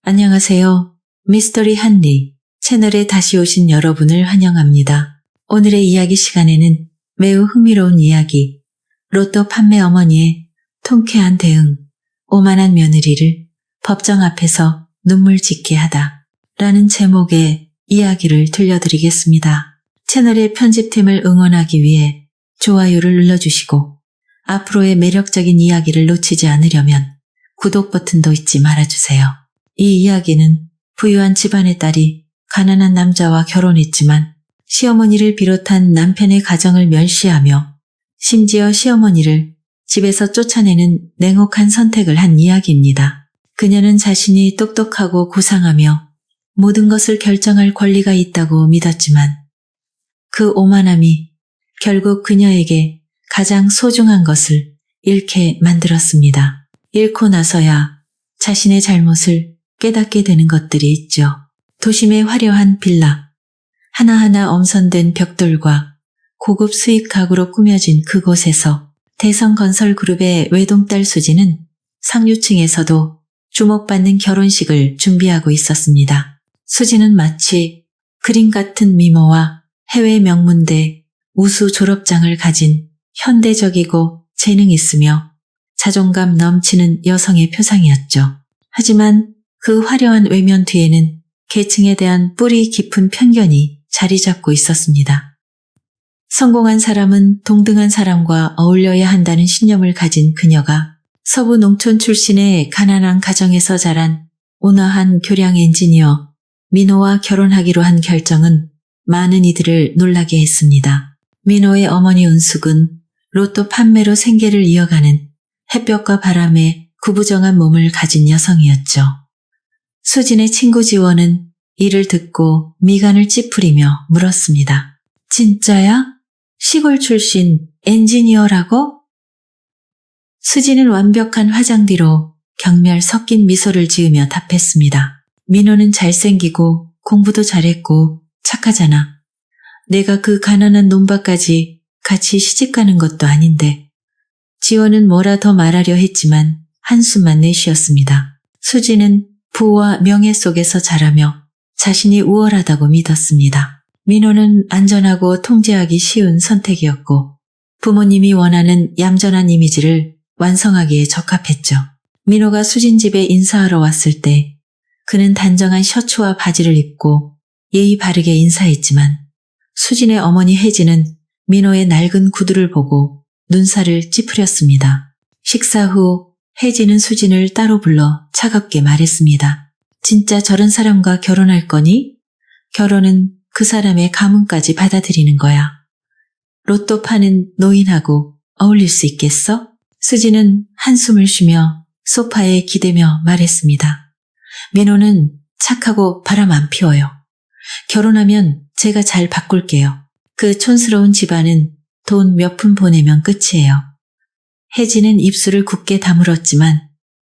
안녕하세요. 미스터리 한리 채널에 다시 오신 여러분을 환영합니다. 오늘의 이야기 시간에는 매우 흥미로운 이야기, 로또 판매 어머니의 통쾌한 대응, 오만한 며느리를 법정 앞에서 눈물 짓게 하다 라는 제목의 이야기를 들려드리겠습니다. 채널의 편집팀을 응원하기 위해 좋아요를 눌러주시고 앞으로의 매력적인 이야기를 놓치지 않으려면 구독 버튼도 잊지 말아주세요. 이 이야기는 부유한 집안의 딸이 가난한 남자와 결혼했지만 시어머니를 비롯한 남편의 가정을 멸시하며 심지어 시어머니를 집에서 쫓아내는 냉혹한 선택을 한 이야기입니다. 그녀는 자신이 똑똑하고 고상하며 모든 것을 결정할 권리가 있다고 믿었지만 그 오만함이 결국 그녀에게 가장 소중한 것을 잃게 만들었습니다. 잃고 나서야 자신의 잘못을 깨닫게 되는 것들이 있죠. 도심의 화려한 빌라, 하나하나 엄선된 벽돌과 고급 수익 가구로 꾸며진 그곳에서 대성건설그룹의 외동딸 수지는 상류층에서도 주목받는 결혼식을 준비하고 있었습니다. 수지는 마치 그림 같은 미모와 해외 명문대 우수 졸업장을 가진 현대적이고 재능 있으며 자존감 넘치는 여성의 표상이었죠. 하지만 그 화려한 외면 뒤에는 계층에 대한 뿌리 깊은 편견이 자리 잡고 있었습니다. 성공한 사람은 동등한 사람과 어울려야 한다는 신념을 가진 그녀가 서부 농촌 출신의 가난한 가정에서 자란 온화한 교량 엔지니어 민호와 결혼하기로 한 결정은 많은 이들을 놀라게 했습니다. 민호의 어머니 은숙은 로또 판매로 생계를 이어가는 햇볕과 바람에 구부정한 몸을 가진 여성이었죠. 수진의 친구 지원은 이를 듣고 미간을 찌푸리며 물었습니다. 진짜야? 시골 출신 엔지니어라고? 수진은 완벽한 화장 뒤로 경멸 섞인 미소를 지으며 답했습니다. 민호는 잘생기고 공부도 잘했고 착하잖아. 내가 그 가난한 논밭까지 같이 시집가는 것도 아닌데. 지원은 뭐라 더 말하려 했지만 한숨만 내쉬었습니다. 수지는 부와 명예 속에서 자라며 자신이 우월하다고 믿었습니다. 민호는 안전하고 통제하기 쉬운 선택이었고 부모님이 원하는 얌전한 이미지를 완성하기에 적합했죠. 민호가 수진 집에 인사하러 왔을 때 그는 단정한 셔츠와 바지를 입고 예의 바르게 인사했지만 수진의 어머니 혜진은 민호의 낡은 구두를 보고 눈살을 찌푸렸습니다. 식사 후 혜진은 수진을 따로 불러 차갑게 말했습니다. 진짜 저런 사람과 결혼할 거니? 결혼은 그 사람의 가문까지 받아들이는 거야. 로또 파는 노인하고 어울릴 수 있겠어? 수진은 한숨을 쉬며 소파에 기대며 말했습니다. 민호는 착하고 바람 안 피워요. 결혼하면 제가 잘 바꿀게요. 그 촌스러운 집안은 돈 몇 푼 보내면 끝이에요. 혜진은 입술을 굳게 다물었지만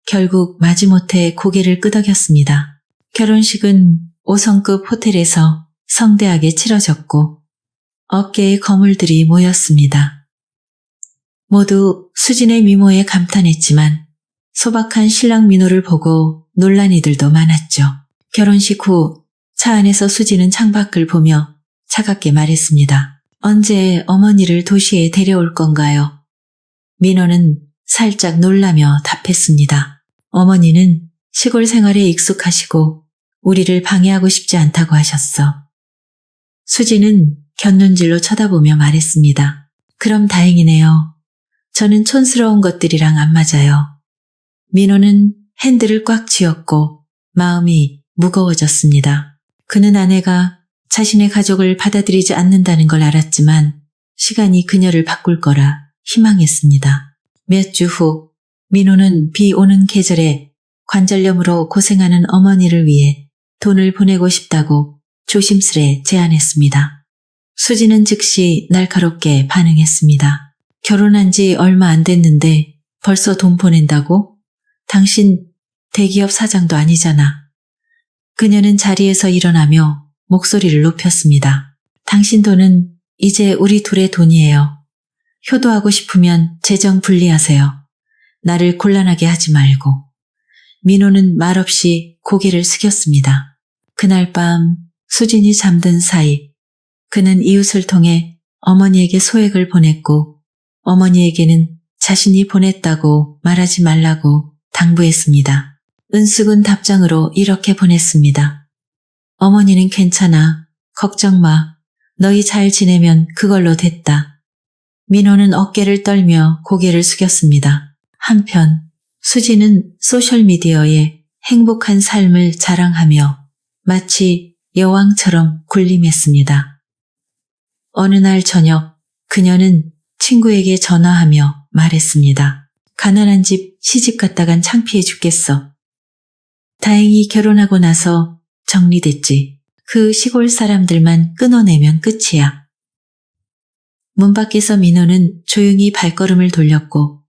결국 마지못해 고개를 끄덕였습니다. 결혼식은 5성급 호텔에서 성대하게 치러졌고 어깨에 거물들이 모였습니다. 모두 수진의 미모에 감탄했지만 소박한 신랑 민호를 보고 놀란 이들도 많았죠. 결혼식 후 차 안에서 수진은 창밖을 보며 차갑게 말했습니다. 언제 어머니를 도시에 데려올 건가요? 민호는 살짝 놀라며 답했습니다. 어머니는 시골 생활에 익숙하시고 우리를 방해하고 싶지 않다고 하셨어. 수지는 곁눈질로 쳐다보며 말했습니다. 그럼 다행이네요. 저는 촌스러운 것들이랑 안 맞아요. 민호는 핸들을 꽉 쥐었고 마음이 무거워졌습니다. 그는 아내가 자신의 가족을 받아들이지 않는다는 걸 알았지만 시간이 그녀를 바꿀 거라 희망했습니다. 몇 주 후 민호는 비 오는 계절에 관절염으로 고생하는 어머니를 위해 돈을 보내고 싶다고 조심스레 제안했습니다. 수지는 즉시 날카롭게 반응했습니다. 결혼한 지 얼마 안 됐는데 벌써 돈 보낸다고? 당신 대기업 사장도 아니잖아. 그녀는 자리에서 일어나며 목소리를 높였습니다. 당신 돈은 이제 우리 둘의 돈이에요. 효도하고 싶으면 재정 분리하세요. 나를 곤란하게 하지 말고. 민호는 말없이 고개를 숙였습니다. 그날 밤 수진이 잠든 사이 그는 이웃을 통해 어머니에게 소액을 보냈고 어머니에게는 자신이 보냈다고 말하지 말라고 당부했습니다. 은숙은 답장으로 이렇게 보냈습니다. 어머니는 괜찮아. 걱정 마. 너희 잘 지내면 그걸로 됐다. 민호는 어깨를 떨며 고개를 숙였습니다. 한편 수지는 소셜미디어에 행복한 삶을 자랑하며 마치 여왕처럼 군림했습니다. 어느 날 저녁 그녀는 친구에게 전화하며 말했습니다. 가난한 집 시집 갔다간 창피해 죽겠어. 다행히 결혼하고 나서 정리됐지. 그 시골 사람들만 끊어내면 끝이야. 문 밖에서 민호는 조용히 발걸음을 돌렸고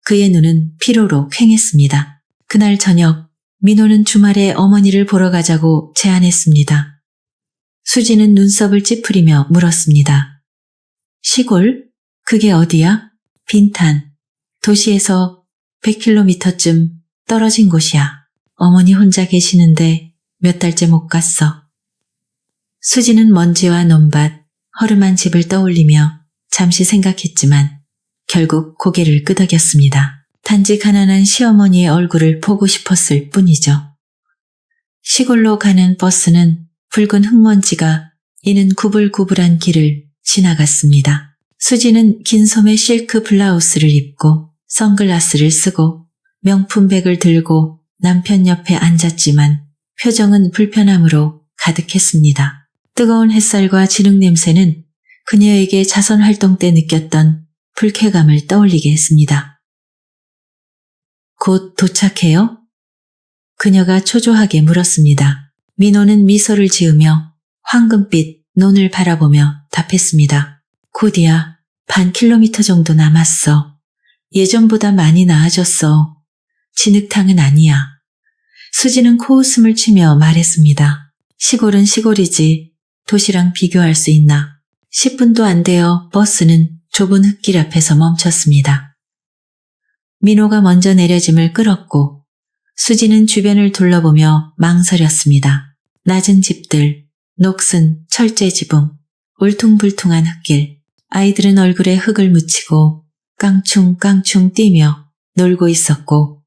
그의 눈은 피로로 퀭했습니다. 그날 저녁 민호는 주말에 어머니를 보러 가자고 제안했습니다. 수지는 눈썹을 찌푸리며 물었습니다. 시골? 그게 어디야? 빈탄. 도시에서 100km쯤 떨어진 곳이야. 어머니 혼자 계시는데 몇 달째 못 갔어. 수지는 먼지와 논밭, 허름한 집을 떠올리며 잠시 생각했지만 결국 고개를 끄덕였습니다. 단지 가난한 시어머니의 얼굴을 보고 싶었을 뿐이죠. 시골로 가는 버스는 붉은 흙먼지가 이는 구불구불한 길을 지나갔습니다. 수지는 긴 소매 실크 블라우스를 입고 선글라스를 쓰고 명품백을 들고 남편 옆에 앉았지만 표정은 불편함으로 가득했습니다. 뜨거운 햇살과 진흙 냄새는 그녀에게 자선활동 때 느꼈던 불쾌감을 떠올리게 했습니다. 곧 도착해요? 그녀가 초조하게 물었습니다. 민호는 미소를 지으며 황금빛 논을 바라보며 답했습니다. 곧이야. 반 킬로미터 정도 남았어. 예전보다 많이 나아졌어. 진흙탕은 아니야. 수지는 코웃음을 치며 말했습니다. 시골은 시골이지 도시랑 비교할 수 있나. 10분도 안 되어 버스는 좁은 흙길 앞에서 멈췄습니다. 민호가 먼저 내려짐을 끌었고 수지는 주변을 둘러보며 망설였습니다. 낮은 집들, 녹슨 철제 지붕, 울퉁불퉁한 흙길, 아이들은 얼굴에 흙을 묻히고 깡충깡충 뛰며 놀고 있었고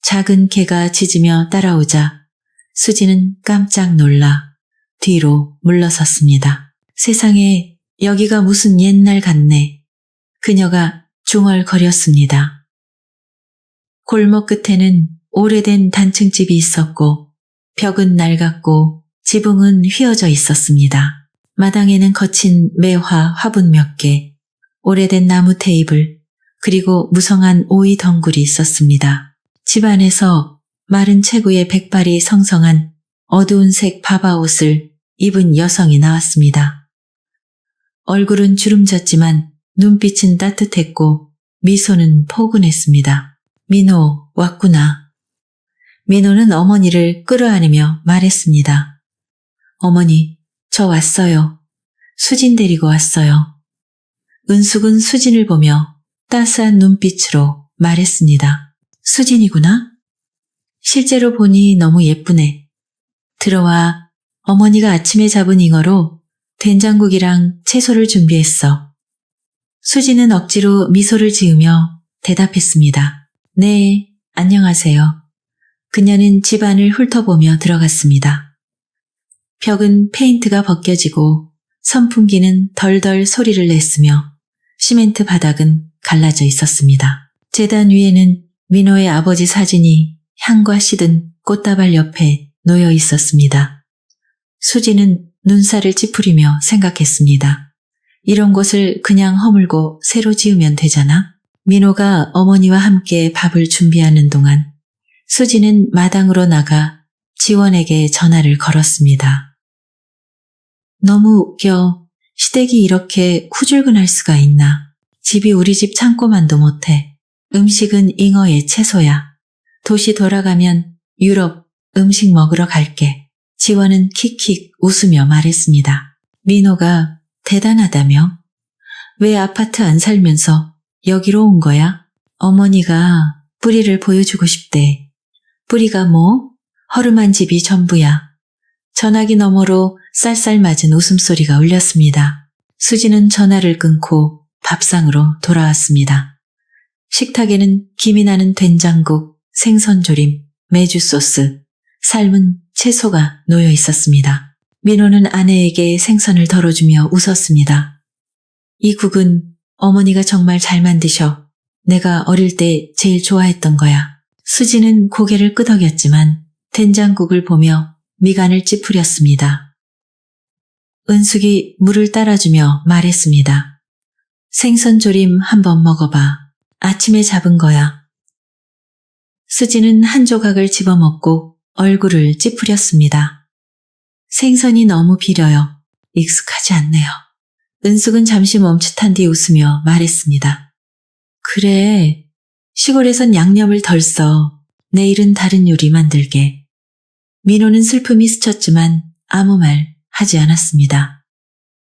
작은 개가 짖으며 따라오자 수지는 깜짝 놀라 뒤로 물러섰습니다. 세상에 여기가 무슨 옛날 같네. 그녀가 중얼거렸습니다. 골목 끝에는 오래된 단층집이 있었고 벽은 낡았고 지붕은 휘어져 있었습니다. 마당에는 거친 매화 화분 몇 개, 오래된 나무 테이블, 그리고 무성한 오이 덩굴이 있었습니다. 집 안에서 마른 체구에 백발이 성성한 어두운 색 바바옷을 입은 여성이 나왔습니다. 얼굴은 주름졌지만 눈빛은 따뜻했고 미소는 포근했습니다. 민호, 왔구나. 민호는 어머니를 끌어안으며 말했습니다. 어머니, 저 왔어요. 수진 데리고 왔어요. 은숙은 수진을 보며 따스한 눈빛으로 말했습니다. 수진이구나? 실제로 보니 너무 예쁘네. 들어와. 어머니가 아침에 잡은 잉어로 된장국이랑 채소를 준비했어. 수진은 억지로 미소를 지으며 대답했습니다. 네, 안녕하세요. 그녀는 집안을 훑어보며 들어갔습니다. 벽은 페인트가 벗겨지고 선풍기는 덜덜 소리를 냈으며 시멘트 바닥은 갈라져 있었습니다. 제단 위에는 민호의 아버지 사진이 향과 시든 꽃다발 옆에 놓여 있었습니다. 수지는 눈살을 찌푸리며 생각했습니다. 이런 곳을 그냥 허물고 새로 지으면 되잖아? 민호가 어머니와 함께 밥을 준비하는 동안 수지는 마당으로 나가 지원에게 전화를 걸었습니다. 너무 웃겨. 시댁이 이렇게 후줄근할 수가 있나. 집이 우리 집 창고만도 못해. 음식은 잉어의 채소야. 도시 돌아가면 유럽 음식 먹으러 갈게. 지원은 킥킥 웃으며 말했습니다. 민호가 대단하다며? 왜 아파트 안 살면서 여기로 온 거야? 어머니가 뿌리를 보여주고 싶대. 뿌리가 뭐? 허름한 집이 전부야. 전화기 너머로 쌀쌀맞은 웃음소리가 울렸습니다. 수지는 전화를 끊고 밥상으로 돌아왔습니다. 식탁에는 김이 나는 된장국, 생선조림, 메주 소스, 삶은 채소가 놓여 있었습니다. 민호는 아내에게 생선을 덜어주며 웃었습니다. 이 국은 어머니가 정말 잘 만드셔. 내가 어릴 때 제일 좋아했던 거야. 수지는 고개를 끄덕였지만 된장국을 보며 미간을 찌푸렸습니다. 은숙이 물을 따라주며 말했습니다. 생선조림 한번 먹어봐. 아침에 잡은 거야. 수지는 한 조각을 집어먹고 얼굴을 찌푸렸습니다. 생선이 너무 비려요. 익숙하지 않네요. 은숙은 잠시 멈칫한 뒤 웃으며 말했습니다. 그래, 시골에선 양념을 덜 써. 내일은 다른 요리 만들게. 민호는 슬픔이 스쳤지만 아무 말 하지 않았습니다.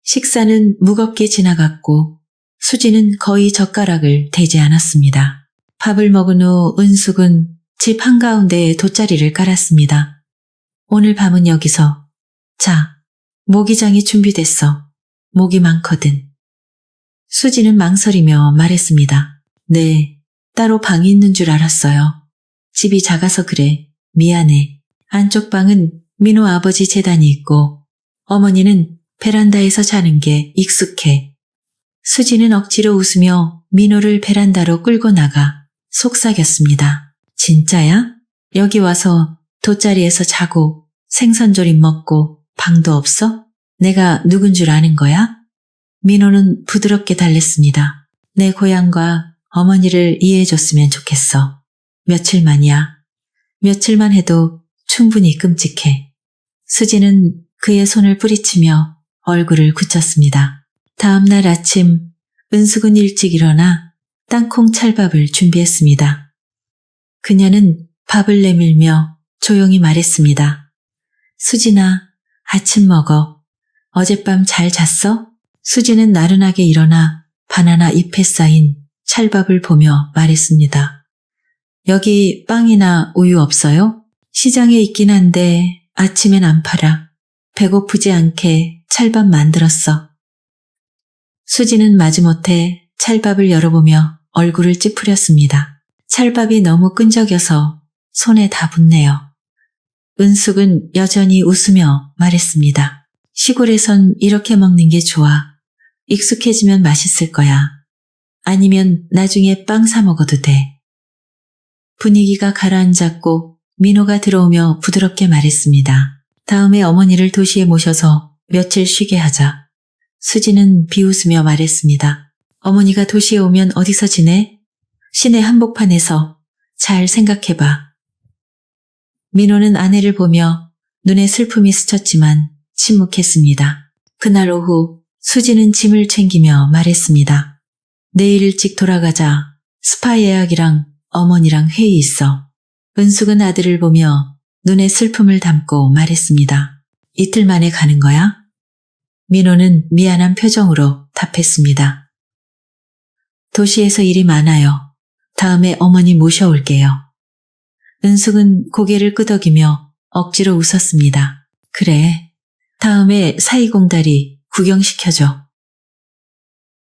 식사는 무겁게 지나갔고 수지는 거의 젓가락을 대지 않았습니다. 밥을 먹은 후 은숙은 집 한가운데에 돗자리를 깔았습니다. 오늘 밤은 여기서. 자, 모기장이 준비됐어. 모기 많거든. 수지는 망설이며 말했습니다. 네, 따로 방이 있는 줄 알았어요. 집이 작아서 그래. 미안해. 안쪽 방은 민호 아버지 재단이 있고 어머니는 베란다에서 자는 게 익숙해. 수지는 억지로 웃으며 민호를 베란다로 끌고 나가 속삭였습니다. 진짜야? 여기 와서 돗자리에서 자고 생선조림 먹고 방도 없어? 내가 누군 줄 아는 거야? 민호는 부드럽게 달랬습니다. 내 고향과 어머니를 이해해줬으면 좋겠어. 며칠만이야. 며칠만 해도 충분히 끔찍해. 수지는 그의 손을 뿌리치며 얼굴을 굳혔습니다. 다음 날 아침 은숙은 일찍 일어나 땅콩 찰밥을 준비했습니다. 그녀는 밥을 내밀며 조용히 말했습니다. 수진아, 아침 먹어. 어젯밤 잘 잤어? 수지는 나른하게 일어나 바나나 잎에 쌓인 찰밥을 보며 말했습니다. 여기 빵이나 우유 없어요? 시장에 있긴 한데 아침엔 안 팔아. 배고프지 않게 찰밥 만들었어. 수지는 마지못해 찰밥을 열어보며 얼굴을 찌푸렸습니다. 찰밥이 너무 끈적여서 손에 다 붙네요. 은숙은 여전히 웃으며 말했습니다. 시골에선 이렇게 먹는 게 좋아. 익숙해지면 맛있을 거야. 아니면 나중에 빵 사 먹어도 돼. 분위기가 가라앉았고 민호가 들어오며 부드럽게 말했습니다. 다음에 어머니를 도시에 모셔서 며칠 쉬게 하자. 수지는 비웃으며 말했습니다. 어머니가 도시에 오면 어디서 지내? 시내 한복판에서. 잘 생각해봐. 민호는 아내를 보며 눈에 슬픔이 스쳤지만 침묵했습니다. 그날 오후 수지는 짐을 챙기며 말했습니다. 내일 일찍 돌아가자. 스파 예약이랑 어머니랑 회의 있어. 은숙은 아들을 보며 눈에 슬픔을 담고 말했습니다. 이틀 만에 가는 거야? 민호는 미안한 표정으로 답했습니다. 도시에서 일이 많아요. 다음에 어머니 모셔올게요. 은숙은 고개를 끄덕이며 억지로 웃었습니다. 그래, 다음에 사이공다리 구경시켜줘.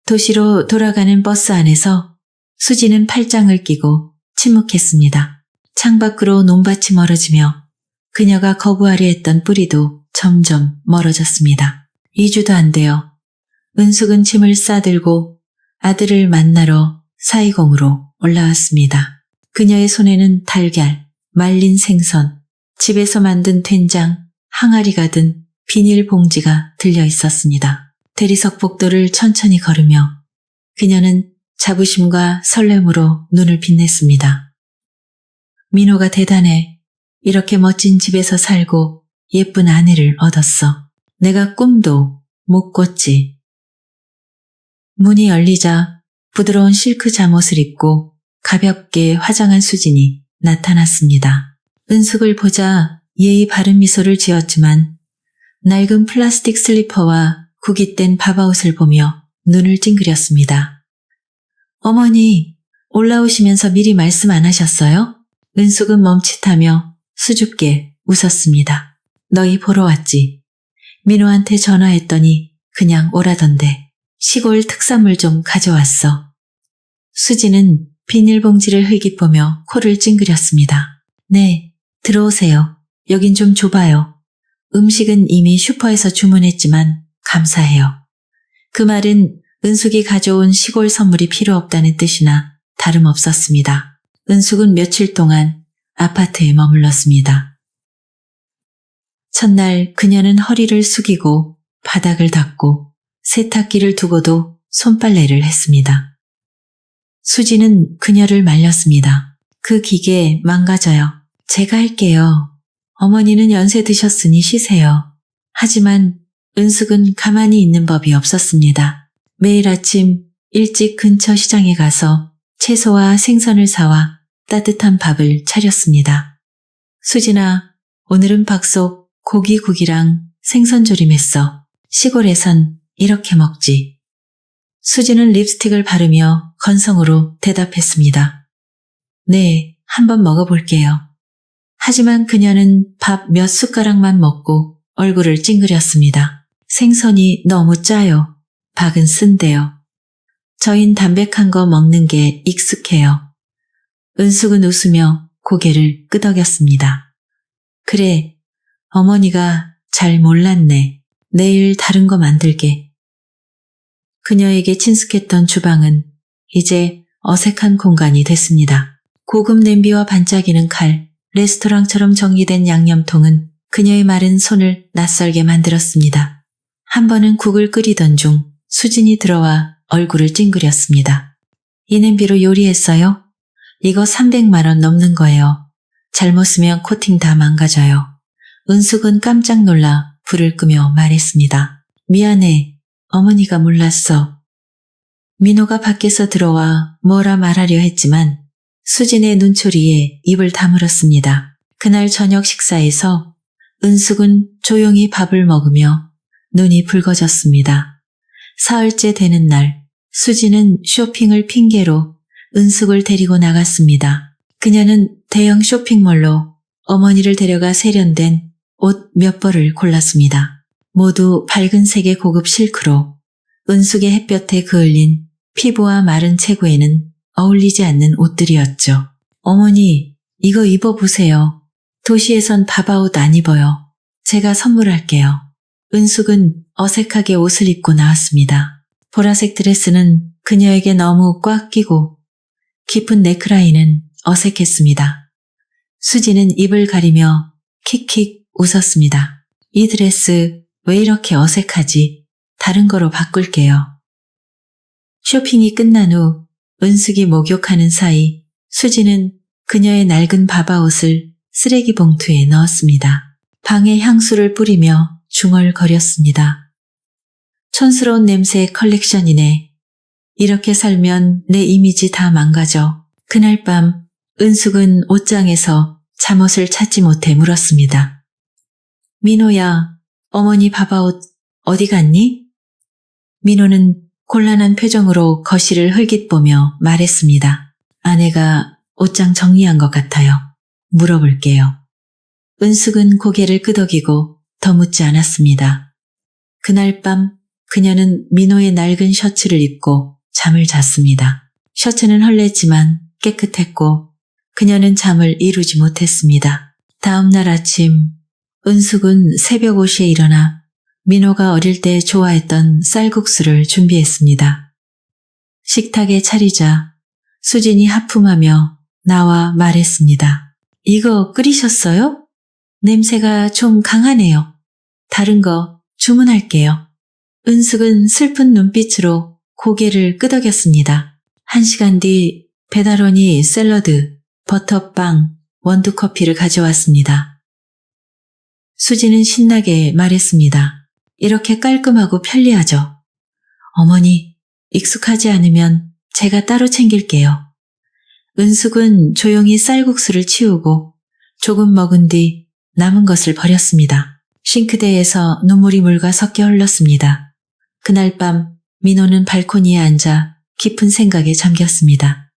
도시로 돌아가는 버스 안에서 수지는 팔짱을 끼고 침묵했습니다. 창밖으로 논밭이 멀어지며 그녀가 거부하려 했던 뿌리도 점점 멀어졌습니다. 2주도 안 돼요. 은숙은 짐을 싸들고 아들을 만나러 사이공으로 올라왔습니다. 그녀의 손에는 달걀, 말린 생선, 집에서 만든 된장, 항아리가 든 비닐봉지가 들려 있었습니다. 대리석 복도를 천천히 걸으며 그녀는 자부심과 설렘으로 눈을 빛냈습니다. 민호가 대단해. 이렇게 멋진 집에서 살고 예쁜 아내를 얻었어. 내가 꿈도 못 꿨지. 문이 열리자 부드러운 실크 잠옷을 입고 가볍게 화장한 수진이 나타났습니다. 은숙을 보자 예의 바른 미소를 지었지만 낡은 플라스틱 슬리퍼와 구깃된 바바옷을 보며 눈을 찡그렸습니다. 어머니, 올라오시면서 미리 말씀 안 하셨어요? 은숙은 멈칫하며 수줍게 웃었습니다. 너희 보러 왔지. 민호한테 전화했더니 그냥 오라던데. 시골 특산물 좀 가져왔어. 수지는 비닐봉지를 흘깃보며 코를 찡그렸습니다. 네, 들어오세요. 여긴 좀 좁아요. 음식은 이미 슈퍼에서 주문했지만 감사해요. 그 말은 은숙이 가져온 시골 선물이 필요 없다는 뜻이나 다름없었습니다. 은숙은 며칠 동안 아파트에 머물렀습니다. 첫날 그녀는 허리를 숙이고 바닥을 닦고 세탁기를 두고도 손빨래를 했습니다. 수지는 그녀를 말렸습니다. 그 기계 망가져요. 제가 할게요. 어머니는 연세 드셨으니 쉬세요. 하지만 은숙은 가만히 있는 법이 없었습니다. 매일 아침 일찍 근처 시장에 가서 채소와 생선을 사와 따뜻한 밥을 차렸습니다. 수진아, 오늘은 박속 고기국이랑 생선조림했어. 시골에선 이렇게 먹지. 수진은 립스틱을 바르며 건성으로 대답했습니다. 네, 한번 먹어볼게요. 하지만 그녀는 밥 몇 숟가락만 먹고 얼굴을 찡그렸습니다. 생선이 너무 짜요. 박은 쓴데요. 저흰 담백한 거 먹는 게 익숙해요. 은숙은 웃으며 고개를 끄덕였습니다. 그래, 어머니가 잘 몰랐네. 내일 다른 거 만들게. 그녀에게 친숙했던 주방은 이제 어색한 공간이 됐습니다. 고급 냄비와 반짝이는 칼, 레스토랑처럼 정리된 양념통은 그녀의 마른 손을 낯설게 만들었습니다. 한 번은 국을 끓이던 중 수진이 들어와 얼굴을 찡그렸습니다. 이 냄비로 요리했어요? 이거 300만 원 넘는 거예요. 잘못 쓰면 코팅 다 망가져요. 은숙은 깜짝 놀라 불을 끄며 말했습니다. 미안해. 어머니가 몰랐어. 민호가 밖에서 들어와 뭐라 말하려 했지만 수진의 눈초리에 입을 다물었습니다. 그날 저녁 식사에서 은숙은 조용히 밥을 먹으며 눈이 붉어졌습니다. 사흘째 되는 날 수진은 쇼핑을 핑계로 은숙을 데리고 나갔습니다. 그녀는 대형 쇼핑몰로 어머니를 데려가 세련된 옷 몇 벌을 골랐습니다. 모두 밝은 색의 고급 실크로 은숙의 햇볕에 그을린 피부와 마른 체구에는 어울리지 않는 옷들이었죠. 어머니, 이거 입어보세요. 도시에선 바바옷 안 입어요. 제가 선물할게요. 은숙은 어색하게 옷을 입고 나왔습니다. 보라색 드레스는 그녀에게 너무 꽉 끼고 깊은 네크라인은 어색했습니다. 수지는 입을 가리며 킥킥 웃었습니다. 이 드레스 왜 이렇게 어색하지? 다른 거로 바꿀게요. 쇼핑이 끝난 후 은숙이 목욕하는 사이 수지는 그녀의 낡은 바바옷을 쓰레기 봉투에 넣었습니다. 방에 향수를 뿌리며 중얼거렸습니다. 촌스러운 냄새 컬렉션이네. 이렇게 살면 내 이미지 다 망가져. 그날 밤 은숙은 옷장에서 잠옷을 찾지 못해 물었습니다. 민호야, 어머니 바바옷 어디 갔니? 민호는 곤란한 표정으로 거실을 흘깃보며 말했습니다. 아내가 옷장 정리한 것 같아요. 물어볼게요. 은숙은 고개를 끄덕이고 더 묻지 않았습니다. 그날 밤 그녀는 민호의 낡은 셔츠를 입고 잠을 잤습니다. 셔츠는 헐레지만 깨끗했고 그녀는 잠을 이루지 못했습니다. 다음 날 아침 은숙은 새벽 5시에 일어나 민호가 어릴 때 좋아했던 쌀국수를 준비했습니다. 식탁에 차리자 수진이 하품하며 나와 말했습니다. 이거 끓이셨어요? 냄새가 좀 강하네요. 다른 거 주문할게요. 은숙은 슬픈 눈빛으로 고개를 끄덕였습니다. 1시간 뒤 배달원이 샐러드, 버터빵, 원두커피를 가져왔습니다. 수지는 신나게 말했습니다. 이렇게 깔끔하고 편리하죠. 어머니, 익숙하지 않으면 제가 따로 챙길게요. 은숙은 조용히 쌀국수를 치우고 조금 먹은 뒤 남은 것을 버렸습니다. 싱크대에서 눈물이 물과 섞여 흘렀습니다. 그날 밤 민호는 발코니에 앉아 깊은 생각에 잠겼습니다.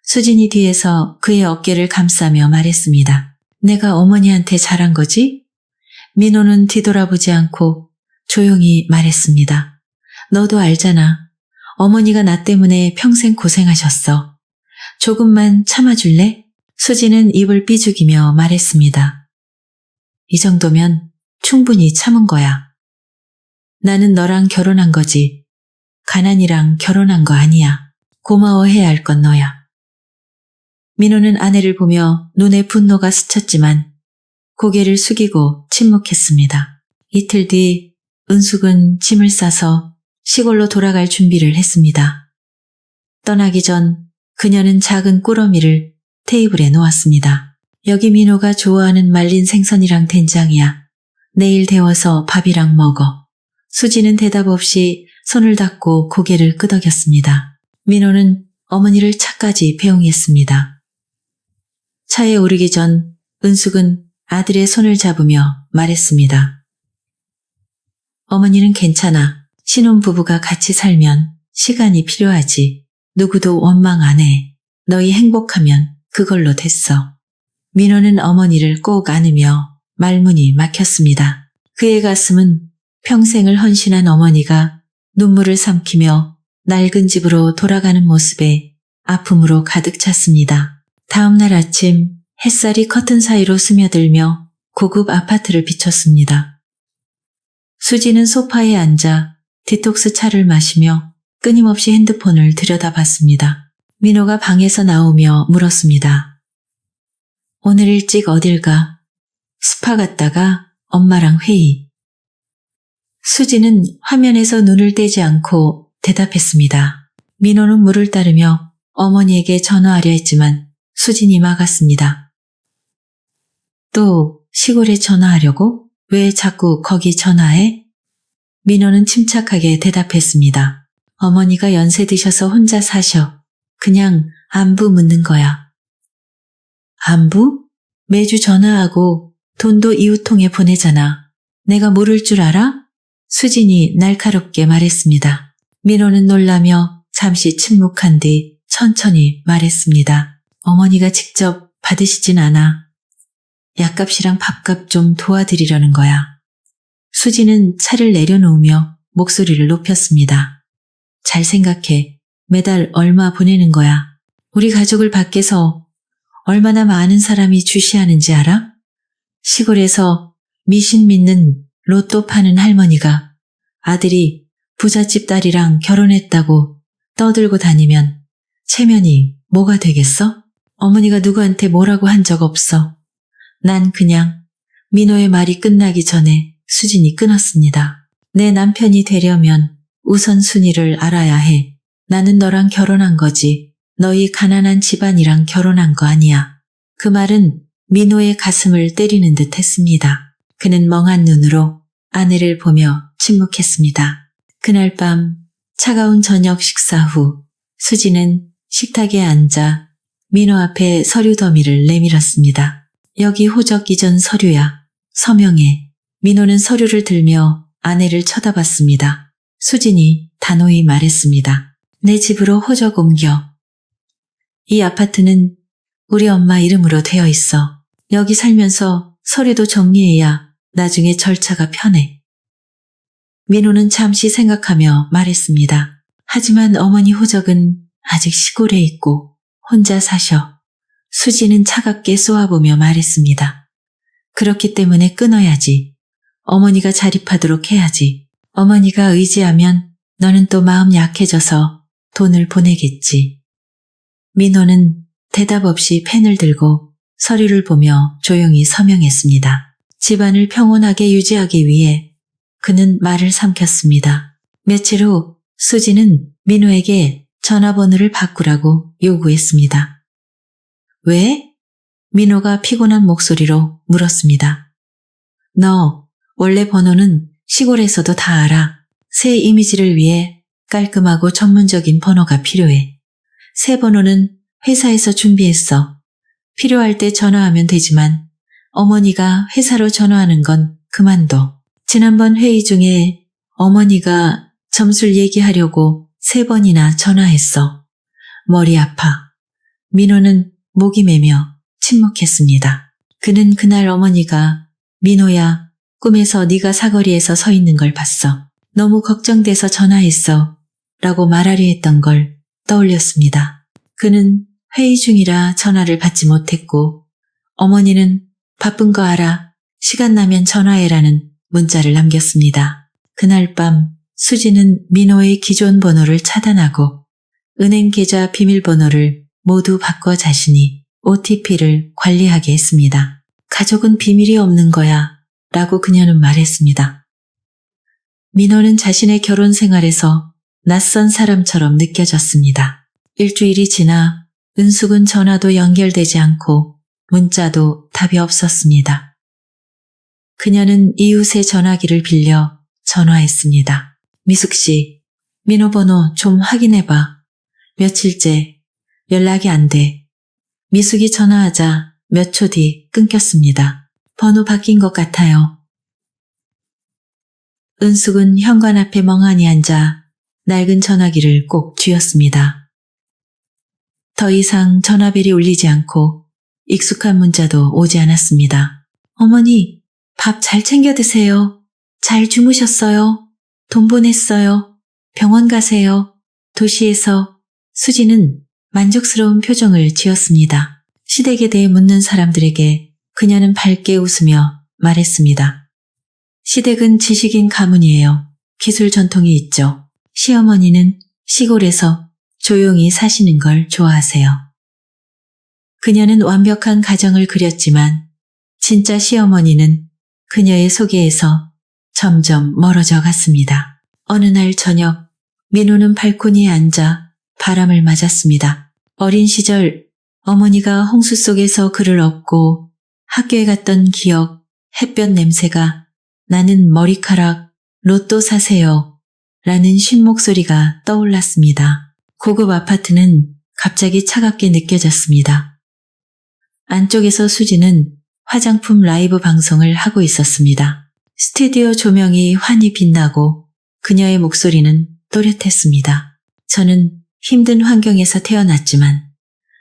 수진이 뒤에서 그의 어깨를 감싸며 말했습니다. 내가 어머니한테 잘한 거지? 민호는 뒤돌아보지 않고 조용히 말했습니다. 너도 알잖아. 어머니가 나 때문에 평생 고생하셨어. 조금만 참아줄래? 수지는 입을 삐죽이며 말했습니다. 이 정도면 충분히 참은 거야. 나는 너랑 결혼한 거지. 가난이랑 결혼한 거 아니야. 고마워해야 할 건 너야. 민호는 아내를 보며 눈에 분노가 스쳤지만 고개를 숙이고 침묵했습니다. 이틀 뒤 은숙은 짐을 싸서 시골로 돌아갈 준비를 했습니다. 떠나기 전 그녀는 작은 꾸러미를 테이블에 놓았습니다. 여기 민호가 좋아하는 말린 생선이랑 된장이야. 내일 데워서 밥이랑 먹어. 수지는 대답 없이 손을 닦고 고개를 끄덕였습니다. 민호는 어머니를 차까지 배웅했습니다. 차에 오르기 전 은숙은 아들의 손을 잡으며 말했습니다. 어머니는 괜찮아. 신혼부부가 같이 살면 시간이 필요하지. 누구도 원망 안 해. 너희 행복하면 그걸로 됐어. 민호는 어머니를 꼭 안으며 말문이 막혔습니다. 그의 가슴은 평생을 헌신한 어머니가 눈물을 삼키며 낡은 집으로 돌아가는 모습에 아픔으로 가득 찼습니다. 다음 날 아침 햇살이 커튼 사이로 스며들며 고급 아파트를 비췄습니다. 수지는 소파에 앉아 디톡스 차를 마시며 끊임없이 핸드폰을 들여다봤습니다. 민호가 방에서 나오며 물었습니다. 오늘 일찍 어딜 가? 스파 갔다가 엄마랑 회의. 수지는 화면에서 눈을 떼지 않고 대답했습니다. 민호는 물을 따르며 어머니에게 전화하려 했지만 수진이 막았습니다. 또 시골에 전화하려고? 왜 자꾸 거기 전화해? 민호는 침착하게 대답했습니다. 어머니가 연세 드셔서 혼자 사셔. 그냥 안부 묻는 거야. 안부? 매주 전화하고 돈도 이웃통에 보내잖아. 내가 모를 줄 알아? 수진이 날카롭게 말했습니다. 민호는 놀라며 잠시 침묵한 뒤 천천히 말했습니다. 어머니가 직접 받으시진 않아. 약값이랑 밥값 좀 도와드리려는 거야. 수지는 차를 내려놓으며 목소리를 높였습니다. 잘 생각해. 매달 얼마 보내는 거야. 우리 가족을 밖에서 얼마나 많은 사람이 주시하는지 알아? 시골에서 미신 믿는 로또 파는 할머니가 아들이 부잣집 딸이랑 결혼했다고 떠들고 다니면 체면이 뭐가 되겠어? 어머니가 누구한테 뭐라고 한 적 없어. 난 그냥 민호의 말이 끝나기 전에 수진이 끊었습니다. 내 남편이 되려면 우선순위를 알아야 해. 나는 너랑 결혼한 거지. 너희 가난한 집안이랑 결혼한 거 아니야. 그 말은 민호의 가슴을 때리는 듯 했습니다. 그는 멍한 눈으로 아내를 보며 침묵했습니다. 그날 밤 차가운 저녁 식사 후 수지는 식탁에 앉아 민호 앞에 서류 더미를 내밀었습니다. 여기 호적 이전 서류야. 서명해. 민호는 서류를 들며 아내를 쳐다봤습니다. 수진이 단호히 말했습니다. 내 집으로 호적 옮겨. 이 아파트는 우리 엄마 이름으로 되어 있어. 여기 살면서 서류도 정리해야 나중에 절차가 편해. 민호는 잠시 생각하며 말했습니다. 하지만 어머니 호적은 아직 시골에 있고 혼자 사셔. 수지는 차갑게 쏘아보며 말했습니다. 그렇기 때문에 끊어야지. 어머니가 자립하도록 해야지. 어머니가 의지하면 너는 또 마음 약해져서 돈을 보내겠지. 민호는 대답 없이 펜을 들고 서류를 보며 조용히 서명했습니다. 집안을 평온하게 유지하기 위해 그는 말을 삼켰습니다. 며칠 후 수지는 민호에게 전화번호를 바꾸라고 요구했습니다. 왜? 민호가 피곤한 목소리로 물었습니다. 너 원래 번호는 시골에서도 다 알아. 새 이미지를 위해 깔끔하고 전문적인 번호가 필요해. 새 번호는 회사에서 준비했어. 필요할 때 전화하면 되지만 어머니가 회사로 전화하는 건 그만둬. 지난번 회의 중에 어머니가 점술 얘기하려고 3번이나 전화했어. 머리 아파. 민호는 목이 메며 침묵했습니다. 그는 그날 어머니가 민호야, 꿈에서 네가 사거리에서 서 있는 걸 봤어. 너무 걱정돼서 전화했어. 라고 말하려 했던 걸 떠올렸습니다. 그는 회의 중이라 전화를 받지 못했고 어머니는 바쁜 거 알아. 시간 나면 전화해라는 문자를 남겼습니다. 그날 밤 수지는 민호의 기존 번호를 차단하고 은행 계좌 비밀번호를 모두 바꿔 자신이 OTP를 관리하게 했습니다. 가족은 비밀이 없는 거야 라고 그녀는 말했습니다. 민호는 자신의 결혼 생활에서 낯선 사람처럼 느껴졌습니다. 일주일이 지나 은숙은 전화도 연결되지 않고 문자도 답이 없었습니다. 그녀는 이웃의 전화기를 빌려 전화했습니다. 미숙 씨, 민호 번호 좀 확인해봐. 며칠째 연락이 안 돼. 미숙이 전화하자 몇 초 뒤 끊겼습니다. 번호 바뀐 것 같아요. 은숙은 현관 앞에 멍하니 앉아 낡은 전화기를 꼭 쥐었습니다. 더 이상 전화벨이 울리지 않고 익숙한 문자도 오지 않았습니다. 어머니, 밥 잘 챙겨 드세요. 잘 주무셨어요. 돈 보냈어요. 병원 가세요. 도시에서 수지는 만족스러운 표정을 지었습니다. 시댁에 대해 묻는 사람들에게 그녀는 밝게 웃으며 말했습니다. 시댁은 지식인 가문이에요. 기술 전통이 있죠. 시어머니는 시골에서 조용히 사시는 걸 좋아하세요. 그녀는 완벽한 가정을 그렸지만 진짜 시어머니는 그녀의 소개에서 점점 멀어져 갔습니다. 어느 날 저녁 민호는 발코니에 앉아 바람을 맞았습니다. 어린 시절 어머니가 홍수 속에서 그를 업고 학교에 갔던 기억, 햇볕 냄새가 나는 머리카락, 로또 사세요 라는 쉰 목소리가 떠올랐습니다. 고급 아파트는 갑자기 차갑게 느껴졌습니다. 안쪽에서 수지는 화장품 라이브 방송을 하고 있었습니다. 스튜디오 조명이 환히 빛나고 그녀의 목소리는 또렷했습니다. 저는 힘든 환경에서 태어났지만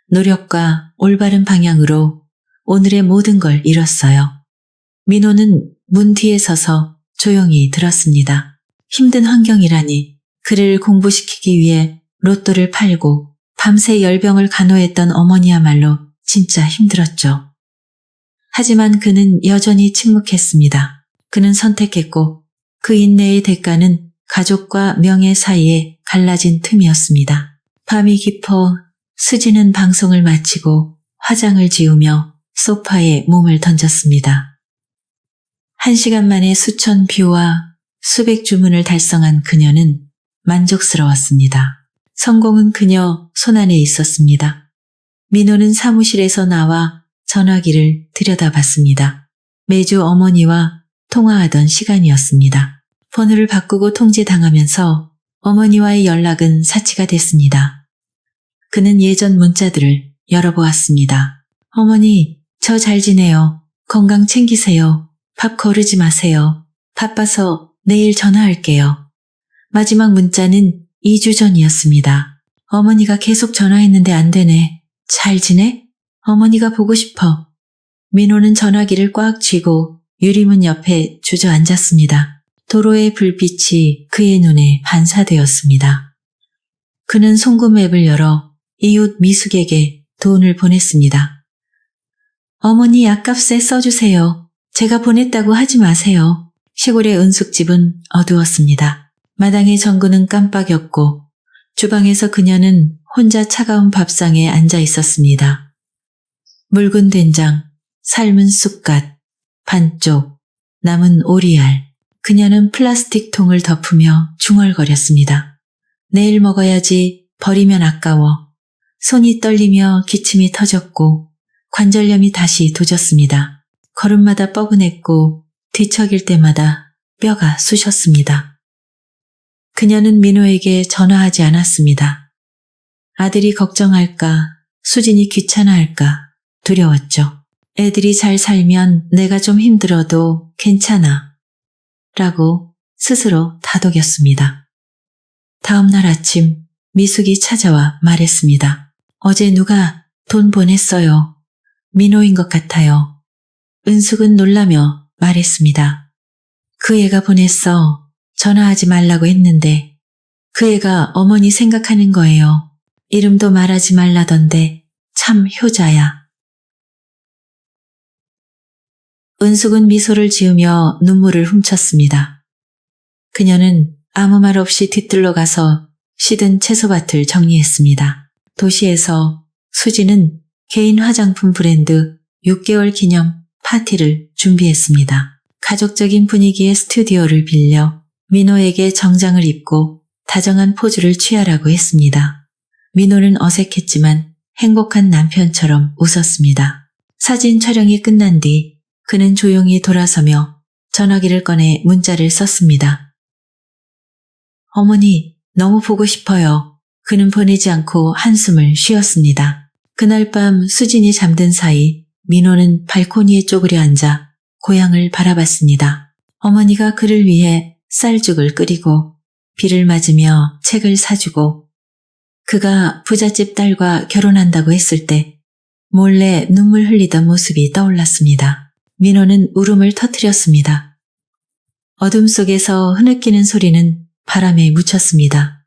노력과 올바른 방향으로 오늘의 모든 걸 이뤘어요. 민호는 문 뒤에 서서 조용히 들었습니다. 힘든 환경이라니 그를 공부시키기 위해 로또를 팔고 밤새 열병을 간호했던 어머니야말로 진짜 힘들었죠. 하지만 그는 여전히 침묵했습니다. 그는 선택했고 그 인내의 대가는 가족과 명예 사이에 갈라진 틈이었습니다. 밤이 깊어 수지는 방송을 마치고 화장을 지우며 소파에 몸을 던졌습니다. 1시간 만에 수천 뷰와 수백 주문을 달성한 그녀는 만족스러웠습니다. 성공은 그녀 손안에 있었습니다. 민호는 사무실에서 나와 전화기를 들여다봤습니다. 매주 어머니와 통화하던 시간이었습니다. 번호를 바꾸고 통제당하면서 어머니와의 연락은 사치가 됐습니다. 그는 예전 문자들을 열어보았습니다. 어머니, 저 잘 지내요. 건강 챙기세요. 밥 거르지 마세요. 바빠서 내일 전화할게요. 마지막 문자는 2주 전이었습니다. 어머니가 계속 전화했는데 안 되네. 잘 지내? 어머니가 보고 싶어. 민호는 전화기를 꽉 쥐고 유리문 옆에 주저앉았습니다. 도로의 불빛이 그의 눈에 반사되었습니다. 그는 송금 앱을 열어 이웃 미숙에게 돈을 보냈습니다. 어머니 약값에 써주세요. 제가 보냈다고 하지 마세요. 시골의 은숙집은 어두웠습니다. 마당의 전구는 깜빡였고 주방에서 그녀는 혼자 차가운 밥상에 앉아 있었습니다. 묽은 된장, 삶은 쑥갓, 반쪽, 남은 오리알. 그녀는 플라스틱 통을 덮으며 중얼거렸습니다. 내일 먹어야지, 버리면 아까워. 손이 떨리며 기침이 터졌고 관절염이 다시 도졌습니다. 걸음마다 뻐근했고 뒤척일 때마다 뼈가 쑤셨습니다. 그녀는 민호에게 전화하지 않았습니다. 아들이 걱정할까, 수진이 귀찮아할까 두려웠죠. 애들이 잘 살면 내가 좀 힘들어도 괜찮아 라고 스스로 다독였습니다. 다음 날 아침 미숙이 찾아와 말했습니다. 어제 누가 돈 보냈어요. 민호인 것 같아요. 은숙은 놀라며 말했습니다. 그 애가 보냈어. 전화하지 말라고 했는데 그 애가 어머니 생각하는 거예요. 이름도 말하지 말라던데 참 효자야. 은숙은 미소를 지으며 눈물을 훔쳤습니다. 그녀는 아무 말 없이 뒤뜰로 가서 시든 채소밭을 정리했습니다. 도시에서 수지는 개인 화장품 브랜드 6개월 기념 파티를 준비했습니다. 가족적인 분위기의 스튜디오를 빌려 민호에게 정장을 입고 다정한 포즈를 취하라고 했습니다. 민호는 어색했지만 행복한 남편처럼 웃었습니다. 사진 촬영이 끝난 뒤 그는 조용히 돌아서며 전화기를 꺼내 문자를 썼습니다. 어머니, 너무 보고 싶어요. 그는 보내지 않고 한숨을 쉬었습니다. 그날 밤 수진이 잠든 사이 민호는 발코니에 쪼그려 앉아 고향을 바라봤습니다. 어머니가 그를 위해 쌀죽을 끓이고 비를 맞으며 책을 사주고 그가 부잣집 딸과 결혼한다고 했을 때 몰래 눈물 흘리던 모습이 떠올랐습니다. 민호는 울음을 터뜨렸습니다. 어둠 속에서 흐느끼는 소리는 바람에 묻혔습니다.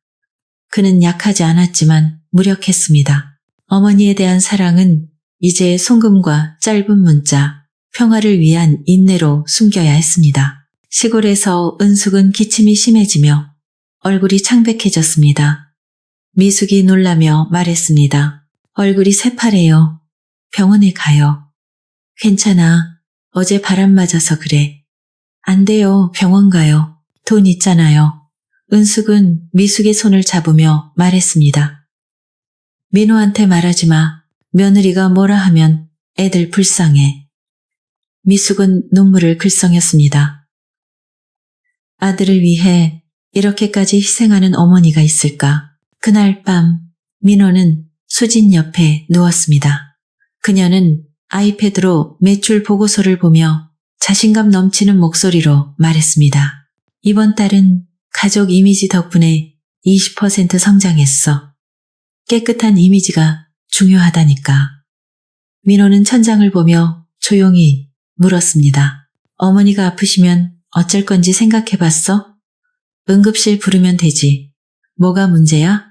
그는 약하지 않았지만 무력했습니다. 어머니에 대한 사랑은 이제 송금과 짧은 문자, 평화를 위한 인내로 숨겨야 했습니다. 시골에서 은숙은 기침이 심해지며 얼굴이 창백해졌습니다. 미숙이 놀라며 말했습니다. 얼굴이 새파래요. 병원에 가요. 괜찮아. 어제 바람 맞아서 그래. 안 돼요. 병원 가요. 돈 있잖아요. 은숙은 미숙의 손을 잡으며 말했습니다. 민호한테 말하지 마. 며느리가 뭐라 하면 애들 불쌍해. 미숙은 눈물을 글썽였습니다. 아들을 위해 이렇게까지 희생하는 어머니가 있을까? 그날 밤 민호는 수진 옆에 누웠습니다. 그녀는 아이패드로 매출 보고서를 보며 자신감 넘치는 목소리로 말했습니다. 이번 달은 가족 이미지 덕분에 20% 성장했어. 깨끗한 이미지가 중요하다니까. 민호는 천장을 보며 조용히 물었습니다. 어머니가 아프시면 어쩔 건지 생각해봤어? 응급실 부르면 되지. 뭐가 문제야?